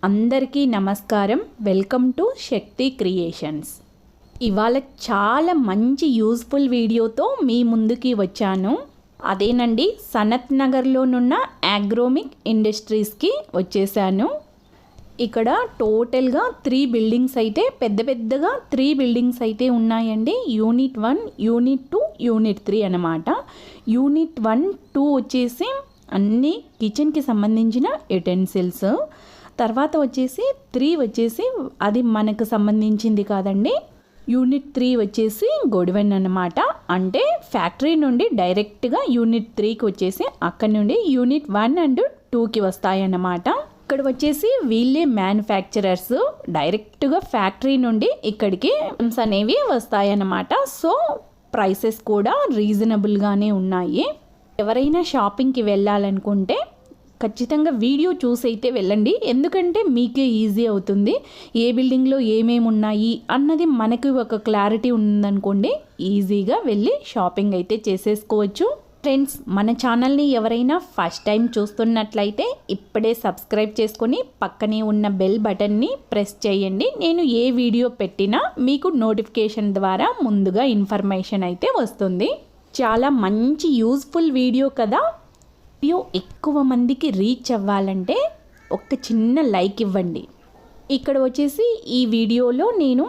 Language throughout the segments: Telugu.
అందరికీ నమస్కారం. Welcome to Shakti creations. ఇవాళ చాలా మంచి యూస్ఫుల్ వీడియోతో మీ ముందుకి వచ్చాను. అదేనండి, సనత్ నగర్లోనున్న అగ్రోమిక్ ఇండస్ట్రీస్కి వచ్చేసాను. ఇక్కడ టోటల్గా 3 బిల్డింగ్స్ అయితే పెద్దగా 3 బిల్డింగ్స్ అయితే ఉన్నాయండి. యూనిట్ 1, యూనిట్ 2, యూనిట్ 3 అన్నమాట. యూనిట్ 1, 2 వచ్చేసి అన్ని కిచెన్కి సంబంధించిన యుటెన్సిల్స్. తర్వాత వచ్చేసి 3 వచ్చేసి అది మనకు సంబంధించింది కాదండి. యూనిట్ 3 వచ్చేసి గొడవెన్ అన్నమాట. అంటే ఫ్యాక్టరీ నుండి డైరెక్ట్గా యూనిట్ 3కి వచ్చేసి అక్కడి నుండి యూనిట్ 1 అండ్ 2కి వస్తాయన్నమాట. ఇక్కడ వచ్చేసి వీళ్ళే మ్యానుఫ్యాక్చరర్స్, డైరెక్ట్గా ఫ్యాక్టరీ నుండి ఇక్కడికి అనేవి వస్తాయన్నమాట. సో ప్రైసెస్ కూడా రీజనబుల్గానే ఉన్నాయి. ఎవరైనా షాపింగ్కి వెళ్ళాలనుకుంటే ఖచ్చితంగా వీడియో చూసి అయితే వెళ్ళండి. ఎందుకంటే మీకే ఈజీ అవుతుంది. ఏ బిల్డింగ్లో ఏమేమి ఉన్నాయి అన్నది మనకు ఒక క్లారిటీ ఉందనుకోండి, ఈజీగా వెళ్ళి షాపింగ్ అయితే చేసేసుకోవచ్చు. ఫ్రెండ్స్, మన ఛానల్ని ఎవరైనా ఫస్ట్ టైం చూస్తున్నట్లయితే ఇప్పుడే సబ్స్క్రైబ్ చేసుకొని పక్కనే ఉన్న బెల్ బటన్ని ప్రెస్ చేయండి. నేను ఏ వీడియో పెట్టినా మీకు నోటిఫికేషన్ ద్వారా ముందుగా ఇన్ఫర్మేషన్ అయితే వస్తుంది. చాలా మంచి యూస్ఫుల్ వీడియో కదా. వీడియో ఎక్కువ మందికి రీచ్ అవ్వాలంటే ఒక చిన్న లైక్ ఇవ్వండి. ఇక్కడ వచ్చేసి ఈ వీడియోలో నేను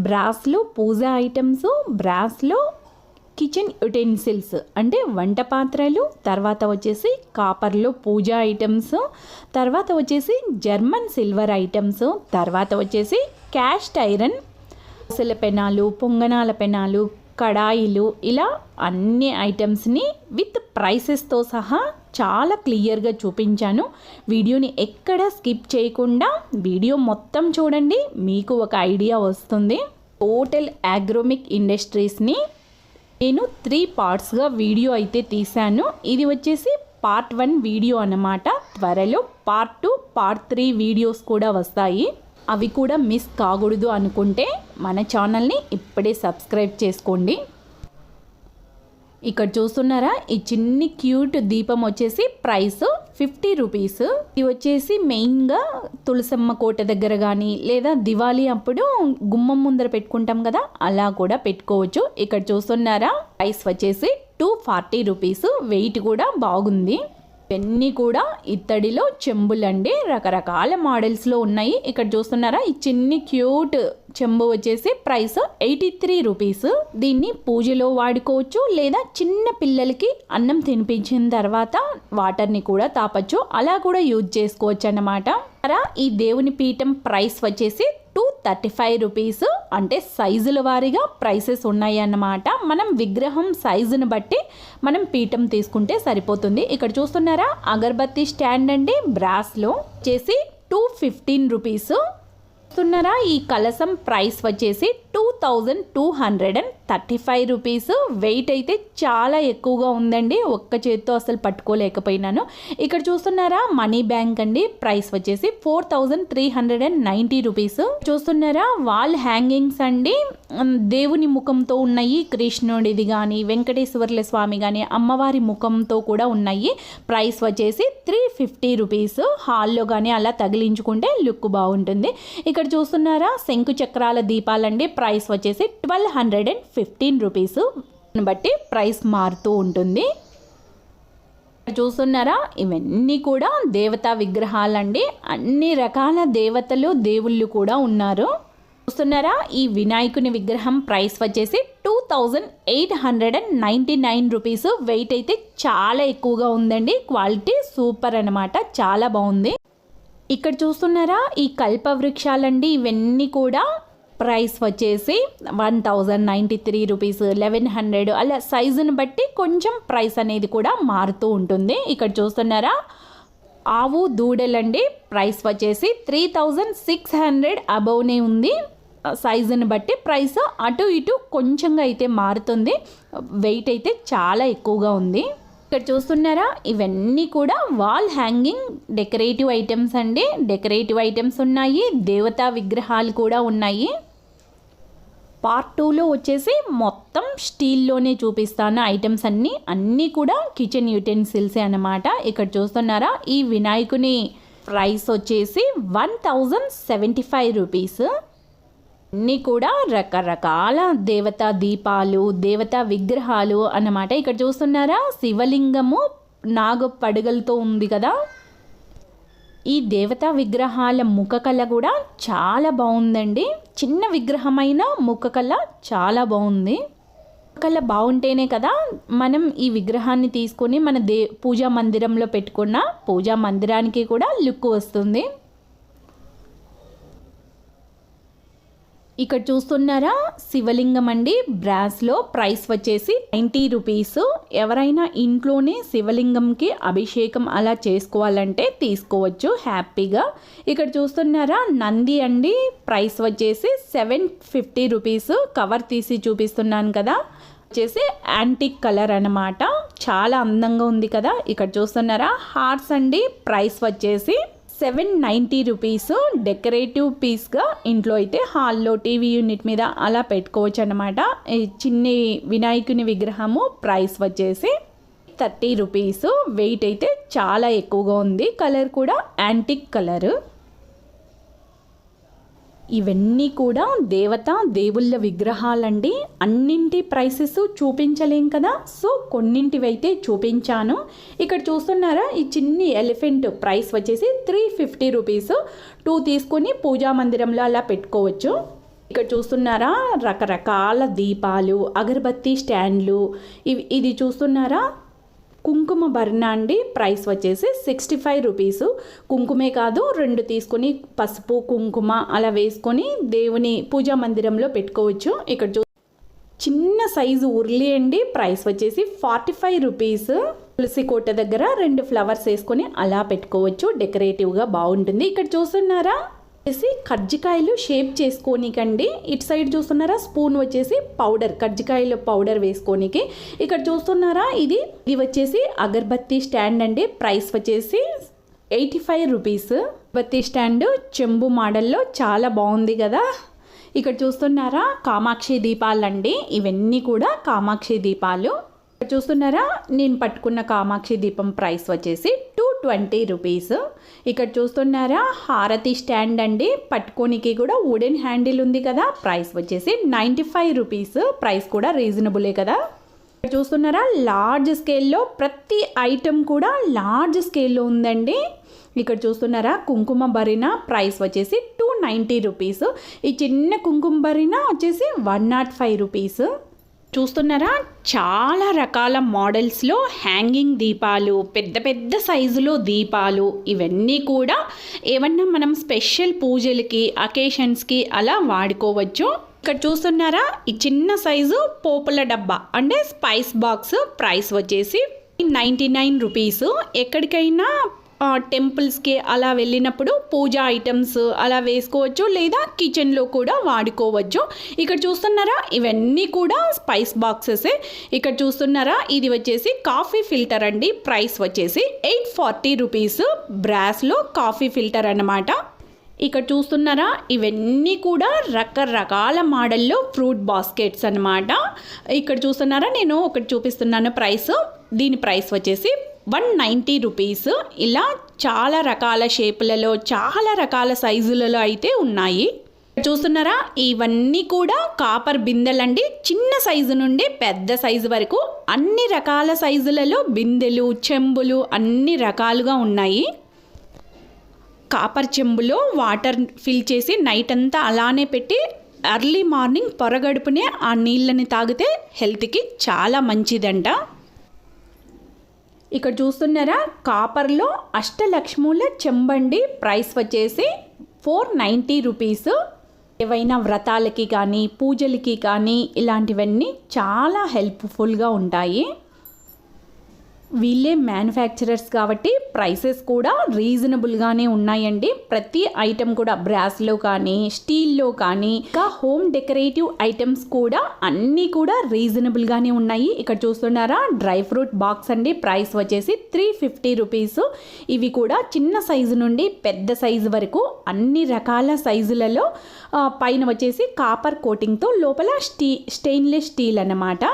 బ్రాస్లో పూజా ఐటమ్స్, బ్రాస్లో కిచెన్ యుటెన్సిల్స్ అంటే వంట పాత్రలు, తర్వాత వచ్చేసి కాపర్లో పూజా ఐటమ్స్, తర్వాత వచ్చేసి జర్మన్ సిల్వర్ ఐటమ్స్, తర్వాత వచ్చేసి క్యాస్ట్ ఐరన్ దోసల పెనాలు, పొంగనాల పెనాలు, కడాయిలు, ఇలా అన్ని ఐటమ్స్ని విత్ ప్రైసెస్తో సహా చాలా క్లియర్గా చూపించాను. వీడియోని ఎక్కడ స్కిప్ చేయకుండా వీడియో మొత్తం చూడండి, మీకు ఒక ఐడియా వస్తుంది. టోటల్ అగ్రోమిక్ ఇండస్ట్రీస్ని నేను 3 పార్ట్స్గా వీడియో అయితే తీశాను. ఇది వచ్చేసి పార్ట్ 1 వీడియో అన్నమాట. త్వరలో పార్ట్ 2, పార్ట్ 3 వీడియోస్ కూడా వస్తాయి. అవి కూడా మిస్ కాకూడదు అనుకుంటే మన ఛానల్ని ఇప్పుడే సబ్స్క్రైబ్ చేసుకోండి. ఇక్కడ చూస్తున్నారా, ఈ చిన్ని క్యూట్ దీపం వచ్చేసి ప్రైస్ 50 రూపీస్. ఇది వచ్చేసి మెయిన్గా తులసమ్మ కోట దగ్గర కానీ లేదా దివాళీ అప్పుడు గుమ్మం ముందర పెట్టుకుంటాం కదా, అలా కూడా పెట్టుకోవచ్చు. ఇక్కడ చూస్తున్నారా, ప్రైస్ వచ్చేసి 240 రూపీస్. వెయిట్ కూడా బాగుంది. ఇవన్నీ కూడా ఇత్తడిలో చెంబులండి, రకరకాల మోడల్స్లో ఉన్నాయి. ఇక్కడ చూస్తున్నారా, ఈ చిన్ని క్యూట్ చెంబు వచ్చేసి ప్రైస్ 83 రూపీస్. దీన్ని పూజలో వాడుకోవచ్చు, లేదా చిన్న పిల్లలకి అన్నం తినిపించిన తర్వాత వాటర్ని కూడా తాపచ్చు, అలా కూడా యూజ్ చేసుకోవచ్చు అన్నమాట. ఈ దేవుని పీఠం ప్రైస్ వచ్చేసి 235 రూపీస్. అంటే సైజుల వారీగా ప్రైసెస్ ఉన్నాయి అన్నమాట. మనం విగ్రహం సైజును బట్టి మనం పీఠం తీసుకుంటే సరిపోతుంది. ఇక్కడ చూస్తున్నారా, అగరబత్తి స్టాండ్ అండి, బ్రాస్లో వచ్చేసి 215 రూపీస్. చూస్తున్నారా, ఈ కలసం ప్రైస్ వచ్చేసి 2235 రూపీస్. వెయిట్ అయితే చాలా ఎక్కువగా ఉందండి, ఒక్క చేత్తో అసలు పట్టుకోలేకపోయినాను. ఇక్కడ చూస్తున్నారా, మనీ బ్యాంక్ అండి, ప్రైస్ వచ్చేసి 4390 రూపీస్. చూస్తున్నారా, వాల్ హ్యాంగింగ్స్ అండి, దేవుని ముఖంతో ఉన్నాయి. కృష్ణుడిది కానీ, వెంకటేశ్వర్ల స్వామి కానీ, అమ్మవారి ముఖంతో కూడా ఉన్నాయి. ప్రైస్ వచ్చేసి 350 రూపీస్. హాల్లో కానీ అలా తగిలించుకుంటే లుక్ బాగుంటుంది. ఇక్కడ చూస్తున్నారా, శంకు చక్రాల దీపాలండి, ప్రైస్ వచ్చేసి 1215 రూపీస్. బట్టి ప్రైస్ మారుతూ ఉంటుంది. చూస్తున్నారా, ఇవన్నీ కూడా దేవతా విగ్రహాలండి, అన్ని రకాల దేవతలు దేవుళ్ళు కూడా ఉన్నారు. చూస్తున్నారా, ఈ వినాయకుని విగ్రహం ప్రైస్ వచ్చేసి 2899 రూపీస్. వెయిట్ అయితే చాలా ఎక్కువగా ఉందండి, క్వాలిటీ సూపర్ అన్నమాట, చాలా బాగుంది. ఇక్కడ చూస్తున్నారా, ఈ కల్ప వృక్షాలండి, ఇవన్నీ కూడా ప్రైస్ వచ్చేసి 1093 రూపీస్, 1100, అలా సైజుని బట్టి కొంచెం ప్రైస్ అనేది కూడా మారుతూ ఉంటుంది. ఇక్కడ చూస్తున్నారా, ఆవు దూడలండి, ప్రైస్ వచ్చేసి 3600 అబౌవ్నే ఉంది. సైజుని బట్టి ప్రైస్ అటు ఇటు కొంచెంగా అయితే మారుతుంది. వెయిట్ అయితే చాలా ఎక్కువగా ఉంది. ఇక్కడ చూస్తున్నారా, ఇవన్నీ కూడా వాల్ హ్యాంగింగ్ డెకరేటివ్ ఐటమ్స్ అండి. డెకరేటివ్ ఐటమ్స్ ఉన్నాయి, దేవతా విగ్రహాలు కూడా ఉన్నాయి. పార్ట్ 2లో వచ్చేసి మొత్తం స్టీల్లోనే చూపిస్తాను ఐటమ్స్ అన్నీ కూడా కిచెన్ యూటెన్సిల్సే అన్నమాట. ఇక్కడ చూస్తున్నారా, ఈ వినాయకుని ప్రైస్ వచ్చేసి 1075 రూపీస్. అన్నీ కూడా రకరకాల దేవతా దీపాలు, దేవతా విగ్రహాలు అన్నమాట. ఇక్కడ చూస్తున్నారా శివలింగము నాగ పడగలతో ఉంది కదా. ఈ దేవతా విగ్రహాల ముఖకళ కూడా చాలా బాగుందండి. చిన్న విగ్రహమైన ముఖకళ చాలా బాగుంది. కళ బాగుంటేనే కదా మనం ఈ విగ్రహాన్ని తీసుకొని మన పూజా మందిరంలో పెట్టుకున్న పూజా మందిరానికి కూడా లుక్ వస్తుంది. ఇక్కడ చూస్తున్నారా శివలింగం అండి. బ్రాస్లో ప్రైస్ వచ్చేసి 90 రూపీస్. ఎవరైనా ఇంట్లోనే శివలింగంకి అభిషేకం అలా చేసుకోవాలంటే తీసుకోవచ్చు హ్యాపీగా. ఇక్కడ చూస్తున్నారా నంది అండి. ప్రైస్ వచ్చేసి 750 రూపీస్. కవర్ తీసి చూపిస్తున్నాను కదా, వచ్చేసి యాంటిక్ కలర్ అన్నమాట. చాలా అందంగా ఉంది కదా. ఇక్కడ చూస్తున్నారా హార్స్ అండి. ప్రైస్ వచ్చేసి 790 రూపీస్. డెకరేటివ్ పీస్గా ఇంట్లో అయితే హాల్లో టీవీ యూనిట్ మీద అలా పెట్టుకోవచ్చు అన్నమాట. ఈ చిన్ని వినాయకుని విగ్రహము ప్రైస్ వచ్చేసి 30 రూపీస్. వెయిట్ అయితే చాలా ఎక్కువగా ఉంది. కలర్ కూడా యాంటిక్ కలర్. ఇవన్నీ కూడా దేవుళ్ళ విగ్రహాలండి. అన్నింటి ప్రైసెస్ చూపించలేం కదా, సో కొన్నింటివైతే చూపించాను. ఇక్కడ చూస్తున్నారా ఈ చిన్ని ఎలిఫెంట్ ప్రైస్ వచ్చేసి 350 రూపీస్. 2 తీసుకొని పూజా మందిరంలో అలా పెట్టుకోవచ్చు. ఇక్కడ చూస్తున్నారా రకరకాల దీపాలు, అగరబత్తి స్టాండ్లు. ఇది చూస్తున్నారా కుంకుమ భరణ అండి. ప్రైస్ వచ్చేసి 65 రూపీస్. కుంకుమే కాదు 2 తీసుకొని పసుపు కుంకుమ అలా వేసుకొని దేవుని పూజా మందిరంలో పెట్టుకోవచ్చు. ఇక్కడ చిన్న సైజు ఉర్లి అండి. ప్రైస్ వచ్చేసి 45 రూపీస్. తులసి కోట దగ్గర 2 ఫ్లవర్స్ వేసుకొని అలా పెట్టుకోవచ్చు. డెకరేటివ్గా బాగుంటుంది. ఇక్కడ చూస్తున్నారా కజ్జికాయలు షేప్ చేసుకోనికండి. ఇటు సైడ్ చూస్తున్నారా స్పూన్ వచ్చేసి పౌడర్, కజ్జికాయలు పౌడర్ వేసుకోనికి. ఇక్కడ చూస్తున్నారా ఇది వచ్చేసి అగర్బత్తి స్టాండ్ అండి. ప్రైస్ వచ్చేసి 85 రూపీస్. అగర్బత్తి స్టాండ్ చెంబు మోడల్లో చాలా బాగుంది కదా. ఇక్కడ చూస్తున్నారా కామాక్షి దీపాలండి. ఇవన్నీ కూడా కామాక్షి దీపాలు. చూస్తున్నారా నేను పట్టుకున్న కామాక్షి దీపం ప్రైస్ వచ్చేసి 220 రూపీస్. ఇక్కడ చూస్తున్నారా హారతి స్టాండ్ అండి. పట్టుకోనికి కూడా వుడెన్ హ్యాండిల్ ఉంది కదా. ప్రైస్ వచ్చేసి 95 రూపీస్. ప్రైస్ కూడా రీజనబులే కదా. ఇక్కడ చూస్తున్నారా లార్జ్ స్కేల్లో ప్రతి ఐటెం కూడా లార్జ్ స్కేల్లో ఉందండి. ఇక్కడ చూస్తున్నారా కుంకుమ భరిణ ప్రైస్ వచ్చేసి 290 రూపీస్. ఈ చిన్న కుంకుమ భరిణ వచ్చేసి 105 రూపీస్. చూస్తున్నారా చాలా రకాల మోడల్స్లో హ్యాంగింగ్ దీపాలు, పెద్ద పెద్ద సైజులో దీపాలు. ఇవన్నీ కూడా ఏమన్నా మనం స్పెషల్ పూజలకి అకేషన్స్కి అలా వాడుకోవచ్చు. ఇక్కడ చూస్తున్నారా ఈ చిన్న సైజు పోపుల డబ్బా అంటే స్పైస్ బాక్స్. ప్రైస్ వచ్చేసి 99 రూపీస్. ఎక్కడికైనా టెంపుల్స్కి అలా వెళ్ళినప్పుడు పూజా ఐటమ్స్ అలా వేసుకోవచ్చు, లేదా కిచెన్లో కూడా వాడుకోవచ్చు. ఇక్కడ చూస్తున్నారా ఇవన్నీ కూడా స్పైస్ బాక్సెసే. ఇక్కడ చూస్తున్నారా ఇది వచ్చేసి కాఫీ ఫిల్టర్ అండి. ప్రైస్ వచ్చేసి 840 రూపీస్. బ్రాస్లో కాఫీ ఫిల్టర్ అన్నమాట. ఇక్కడ చూస్తున్నారా ఇవన్నీ కూడా రకరకాల మోడల్లో ఫ్రూట్ బాస్కెట్స్ అన్నమాట. ఇక్కడ చూస్తున్నారా నేను ఒకటి చూపిస్తున్నాను ప్రైస్. దీని ప్రైస్ వచ్చేసి 190 రూపీస్. ఇలా చాలా రకాల షేపులలో చాలా రకాల సైజులలో అయితే ఉన్నాయి. చూస్తున్నారా ఇవన్నీ కూడా కాపర్ బిందెలండి. చిన్న సైజు నుండి పెద్ద సైజు వరకు అన్ని రకాల సైజులలో బిందెలు, చెంబులు అన్ని రకాలుగా ఉన్నాయి. కాపర్ చెంబులో వాటర్ ఫిల్ చేసి నైట్ అంతా అలానే పెట్టి ఎర్లీ మార్నింగ్ పొరగడుపునే ఆ నీళ్ళని తాగితే హెల్త్కి చాలా మంచిదంట. ఇక్కడ చూస్తున్నారా కాపర్లో అష్టలక్ష్ముల చెంబండి. ప్రైస్ వచ్చేసి 490 రూపీస్. ఏవైనా వ్రతాలకి కానీ పూజలకి కానీ ఇలాంటివన్నీ చాలా హెల్ప్ఫుల్గా ఉంటాయి. వీళ్ళే మ్యానుఫ్యాక్చరర్స్ కాబట్టి ప్రైసెస్ కూడా రీజనబుల్గానే ఉన్నాయండి. ప్రతి ఐటెం కూడా బ్రాస్లో కానీ స్టీల్లో కానీ ఇంకా హోమ్ డెకరేటివ్ ఐటమ్స్ కూడా అన్నీ కూడా రీజనబుల్గానే ఉన్నాయి. ఇక్కడ చూస్తున్నారా డ్రై ఫ్రూట్ బాక్స్ అండి. ప్రైస్ వచ్చేసి 350 రూపీస్. ఇవి కూడా చిన్న సైజు నుండి పెద్ద సైజు వరకు అన్ని రకాల సైజులలో పైన వచ్చేసి కాపర్ కోటింగ్తో లోపల స్టెయిన్లెస్ స్టీల్ అన్నమాట.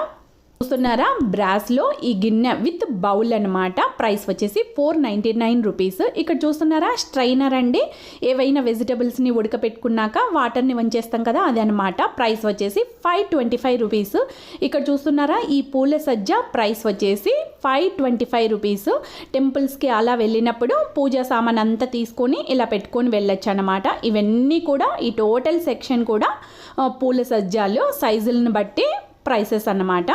చూస్తున్నారా బ్రాస్లో ఈ గిన్నె విత్ బౌల్ అనమాట. ప్రైస్ వచ్చేసి 499 రూపీస్. ఇక్కడ చూస్తున్నారా స్ట్రైనర్ అండి. ఏవైనా వెజిటబుల్స్ని ఉడకపెట్టుకున్నాక వాటర్ని వంచేస్తాం కదా, అది అనమాట. ప్రైస్ వచ్చేసి 525 రూపీస్. ఇక్కడ చూస్తున్నారా ఈ పూల సజ్జ ప్రైస్ వచ్చేసి 525 రూపీస్. టెంపుల్స్కి అలా వెళ్ళినప్పుడు పూజా సామాన్ అంతా తీసుకొని ఇలా పెట్టుకొని వెళ్ళొచ్చు అనమాట. ఇవన్నీ కూడా ఈ టోటల్ సెక్షన్ కూడా పూల సజ్జాలు సైజులను బట్టి ప్రైసెస్ అన్నమాట.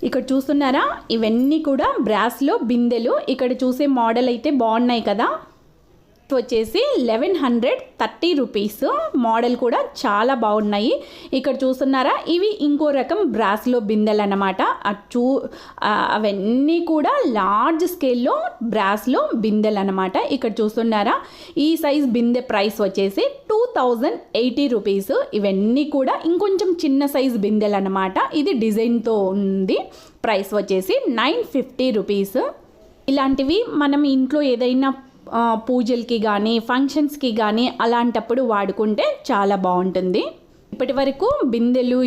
ఇక్కడ చూస్తున్నారా ఇవన్నీ కూడా బ్రాస్లో బిందెలు. ఇక్కడ చూసే మోడల్ అయితే బాగున్నాయి కదా. వచ్చేసి 1130 రూపీస్. మోడల్ కూడా చాలా బాగున్నాయి. ఇక్కడ చూస్తున్నారా ఇవి ఇంకో రకం బ్రాస్లో బిందెలు అన్నమాట. అవన్నీ కూడా లార్జ్ స్కేల్లో బ్రాస్లో బిందెలు అన్నమాట. ఇక్కడ చూస్తున్నారా ఈ సైజ్ బిందె ప్రైస్ వచ్చేసి 2080 రూపీస్. ఇవన్నీ కూడా ఇంకొంచెం చిన్న సైజ్ బిందెలు అన్నమాట. ఇది డిజైన్తో ఉంది. ప్రైస్ వచ్చేసి 950 రూపీస్. ఇలాంటివి మనం ఇంట్లో ఏదైనా పూజలకి కానీ ఫంక్షన్స్కి కానీ అలాంటప్పుడు వాడుకుంటే చాలా బాగుంటుంది. ఇప్పటి వరకు బిందెలు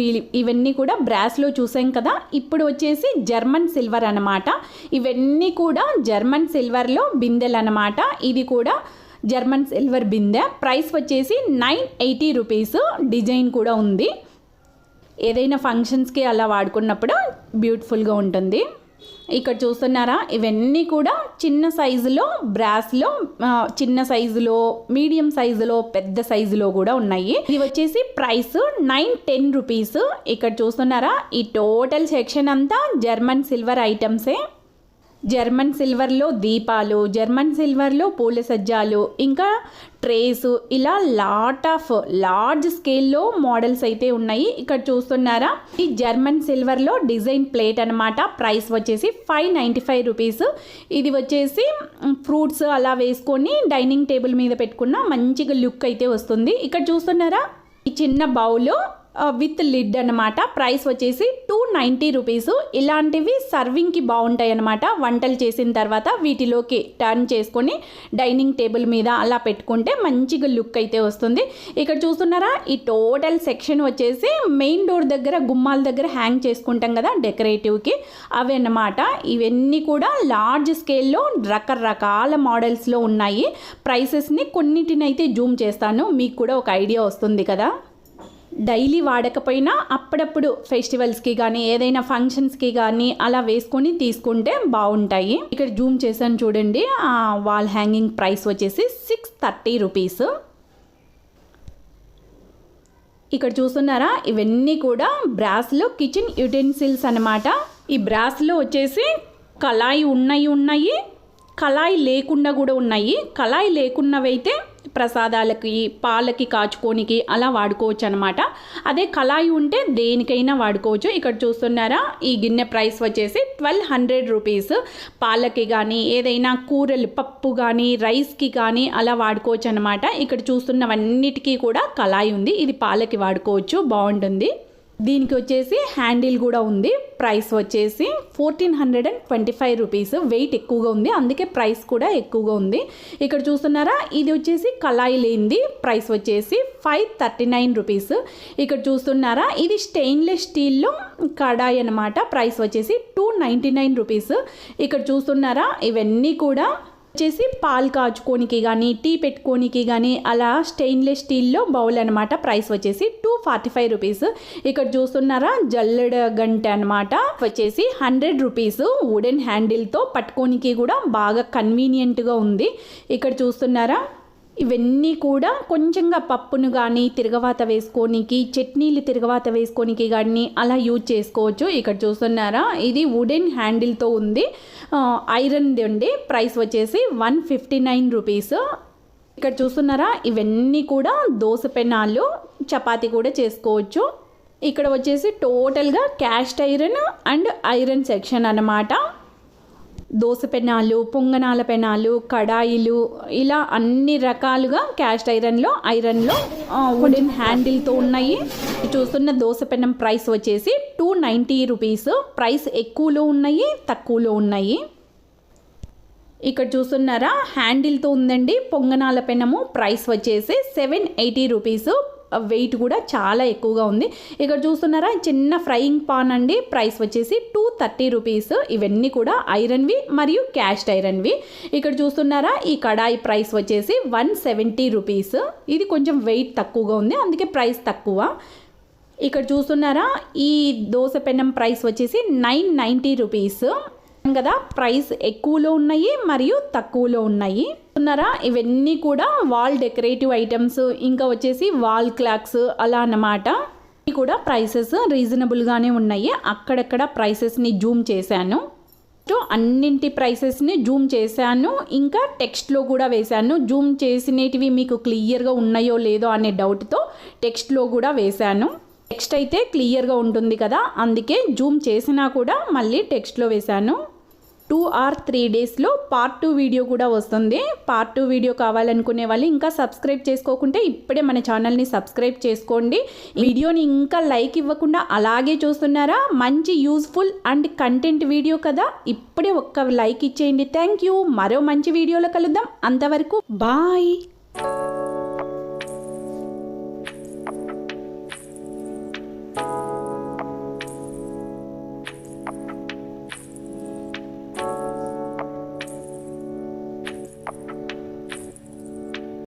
ఇవన్నీ కూడా బ్రాస్లో చూసాం కదా. ఇప్పుడు వచ్చేసి జర్మన్ సిల్వర్ అన్నమాట. ఇవన్నీ కూడా జర్మన్ సిల్వర్లో బిందెలు అన్నమాట. ఇది కూడా జర్మన్ సిల్వర్ బిందె. ప్రైస్ వచ్చేసి 980 రూపీస్. డిజైన్ కూడా ఉంది. ఏదైనా ఫంక్షన్స్కి అలా వాడుకున్నప్పుడు బ్యూటిఫుల్గా ఉంటుంది. ఇక్కడ చూస్తున్నారా ఇవన్నీ కూడా చిన్న సైజులో బ్రాస్లో, చిన్న సైజులో, మీడియం సైజులో, పెద్ద సైజులో కూడా ఉన్నాయి. ఇది వచ్చేసి ప్రైస్ 910 రూపీస్. ఇక్కడ చూస్తున్నారా ఈ టోటల్ సెక్షన్ అంతా జర్మన్ సిల్వర్ ఐటమ్సే. జర్మన్ సిల్వర్లో దీపాలు, జర్మన్ సిల్వర్లో పూల సజ్జాలు, ఇంకా ట్రేస్, ఇలా లార్జ్ స్కేల్లో మోడల్స్ అయితే ఉన్నాయి. ఇక్కడ చూస్తున్నారా ఈ జర్మన్ సిల్వర్లో డిజైన్ ప్లేట్ అనమాట. ప్రైస్ వచ్చేసి 595 రూపీస్. ఇది వచ్చేసి ఫ్రూట్స్ అలా వేసుకొని డైనింగ్ టేబుల్ మీద పెట్టుకున్న మంచిగా లుక్ అయితే వస్తుంది. ఇక్కడ చూస్తున్నారా ఈ చిన్న బౌల్ విత్ లిడ్ అనమాట. ప్రైస్ వచ్చేసి 290 రూపీస్. ఇలాంటివి సర్వింగ్కి బాగుంటాయి అన్నమాట. వంటలు చేసిన తర్వాత వీటిలోకి టర్న్ చేసుకొని డైనింగ్ టేబుల్ మీద అలా పెట్టుకుంటే మంచిగా లుక్ అయితే వస్తుంది. ఇక్కడ చూస్తున్నారా ఈ టోటల్ సెక్షన్ వచ్చేసి మెయిన్ డోర్ దగ్గర, గుమ్మాల దగ్గర హ్యాంగ్ చేసుకుంటాం కదా డెకరేటివ్కి, అవి అన్నమాట. ఇవన్నీ కూడా లార్జ్ స్కేల్లో రకరకాల మోడల్స్లో ఉన్నాయి. ప్రైసెస్ని కొన్నిటినైతే జూమ్ చేస్తాను, మీకు కూడా ఒక ఐడియా వస్తుంది కదా. డైలీ వాడకపోయినా అప్పుడప్పుడు ఫెస్టివల్స్కి కానీ ఏదైనా ఫంక్షన్స్కి కానీ అలా వేసుకొని తీసుకుంటే బాగుంటాయి. ఇక్కడ జూమ్ చేశాను చూడండి. వాల్ హ్యాంగింగ్ ప్రైస్ వచ్చేసి 630 రూపీస్. ఇక్కడ చూస్తున్నారా ఇవన్నీ కూడా బ్రాస్లో కిచెన్ యుటెన్సిల్స్ అన్నమాట. ఈ బ్రాస్లో వచ్చేసి కళాయి ఉన్నాయి, కళాయి లేకుండా కూడా ఉన్నాయి. కళాయి లేకున్నవైతే ప్రసాదాలకి, పాలకి కాచుకోనికి అలా వాడుకోవచ్చు అనమాట. అదే కళాయి ఉంటే దేనికైనా వాడుకోవచ్చు. ఇక్కడ చూస్తున్నారా ఈ గిన్నె ప్రైస్ వచ్చేసి 1200 రూపీస్. పాలకి కానీ ఏదైనా కూరలు, పప్పు కానీ రైస్కి కానీ అలా వాడుకోవచ్చు అనమాట. ఇక్కడ చూస్తున్నవన్నిటికీ కూడా కళాయి ఉంది. ఇది పాలకి వాడుకోవచ్చు, బాగుంటుంది. దీనికి వచ్చేసి హ్యాండిల్ కూడా ఉంది. ప్రైస్ వచ్చేసి 1425 రూపీస్. వెయిట్ ఎక్కువగా ఉంది, అందుకే ప్రైస్ కూడా ఎక్కువగా ఉంది. ఇక్కడ చూస్తున్నారా ఇది వచ్చేసి కళాయి లేనిది. ప్రైస్ వచ్చేసి 539 రూపీస్. ఇక్కడ చూస్తున్నారా ఇది స్టెయిన్లెస్ స్టీల్లో కడాయి అనమాట. ప్రైస్ వచ్చేసి 299 రూపీస్. ఇక్కడ చూస్తున్నారా ఇవన్నీ కూడా వచ్చేసి పాలు కాచుకోనికి కానీ టీ పెట్టుకోనికి కానీ అలా స్టెయిన్లెస్ స్టీల్లో బౌల్ అనమాట. ప్రైస్ వచ్చేసి 245 రూపీస్. ఇక్కడ చూస్తున్నారా జల్లెడ గంట అనమాట. వచ్చేసి 100 రూపీస్. వుడెన్ హ్యాండిల్తో పట్టుకోనికి కూడా బాగా కన్వీనియంట్గా ఉంది. ఇక్కడ చూస్తున్నారా ఇవన్నీ కూడా కొంచెంగా పప్పును కానీ తిరగవాత వేసుకోనికి, చట్నీలు తిరగవాత వేసుకోనికి కానీ అలా యూజ్ చేసుకోవచ్చు. ఇక్కడ చూస్తున్నారా ఇది వుడెన్ హ్యాండిల్తో ఉంది, ఐరన్ది అండి. ప్రైస్ వచ్చేసి 159 రూపీస్. ఇక్కడ చూస్తున్నారా ఇవన్నీ కూడా దోస పెనాలు, చపాతీ కూడా చేసుకోవచ్చు. ఇక్కడ వచ్చేసి టోటల్గా cast iron and iron section అన్నమాట. దోస పెనాలు, పొంగనాల పెనాలు, కడాయిలు, ఇలా అన్ని రకాలుగా క్యాస్ట్ ఐరన్లో వుడెన్ హ్యాండిల్తో ఉన్నాయి. చూస్తున్న దోస పెనం ప్రైస్ వచ్చేసి 290 రూపీస్. ప్రైస్ ఎక్కువలో ఉన్నాయి, తక్కువలో ఉన్నాయి. ఇక్కడ చూస్తున్నారా హ్యాండిల్తో ఉందండి పొంగనాల పెనము. ప్రైస్ వచ్చేసి 780 రూపీస్. వెయిట్ కూడా చాలా ఎక్కువగా ఉంది. ఇక్కడ చూస్తున్నారా చిన్న ఫ్రైయింగ్ పాన్ అండి, ప్రైస్ వచ్చేసి 230 రూపీస్. ఇవన్నీ కూడా ఐరన్వి మరియు క్యాస్ట్ ఐరన్వి. ఇక్కడ చూస్తున్నారా ఈ కడాయి ప్రైస్ వచ్చేసి 170 రూపీస్. ఇది కొంచెం వెయిట్ తక్కువగా ఉంది, అందుకే ప్రైస్ తక్కువ. ఇక్కడ చూస్తున్నారా ఈ దోశ పెనం ప్రైస్ వచ్చేసి 990 రూపీస్ కదా. ప్రైస్ ఎక్కువలో ఉన్నాయి మరియు తక్కువలో ఉన్నాయి. చూస్తున్నారా ఇవన్నీ కూడా వాల్ డెకరేటివ్ ఐటమ్స్, ఇంకా వచ్చేసి వాల్ క్లాక్స్ అలా అన్నమాట. ఇవి కూడా ప్రైసెస్ రీజనబుల్గానే ఉన్నాయి. అక్కడక్కడ ప్రైసెస్ని జూమ్ చేశాను, అన్నింటి ప్రైసెస్ని జూమ్ చేశాను, ఇంకా టెక్స్ట్లో కూడా వేశాను. జూమ్ చేసినవి మీకు క్లియర్గా ఉన్నాయో లేదో అనే డౌట్తో టెక్స్ట్లో కూడా వేశాను. టెక్స్ట్ అయితే క్లియర్గా ఉంటుంది కదా, అందుకే జూమ్ చేసినా కూడా మళ్ళీ టెక్స్ట్లో వేశాను. 2 or 3 డేస్లో పార్ట్ 2 వీడియో కూడా వస్తుంది. పార్ట్ 2 వీడియో కావాలనుకునే వాళ్ళు ఇంకా సబ్స్క్రైబ్ చేసుకోకుంటే ఇప్పుడే మన ఛానల్ని సబ్స్క్రైబ్ చేసుకోండి. వీడియోని ఇంకా లైక్ ఇవ్వకుండా అలాగే చూస్తున్నారా? మంచి యూస్ఫుల్ అండ్ కంటెంట్ వీడియో కదా, ఇప్పుడే ఒక్క లైక్ ఇచ్చేయండి. Thank you. మరో మంచి వీడియోలో కలుద్దాం. అంతవరకు బాయ్.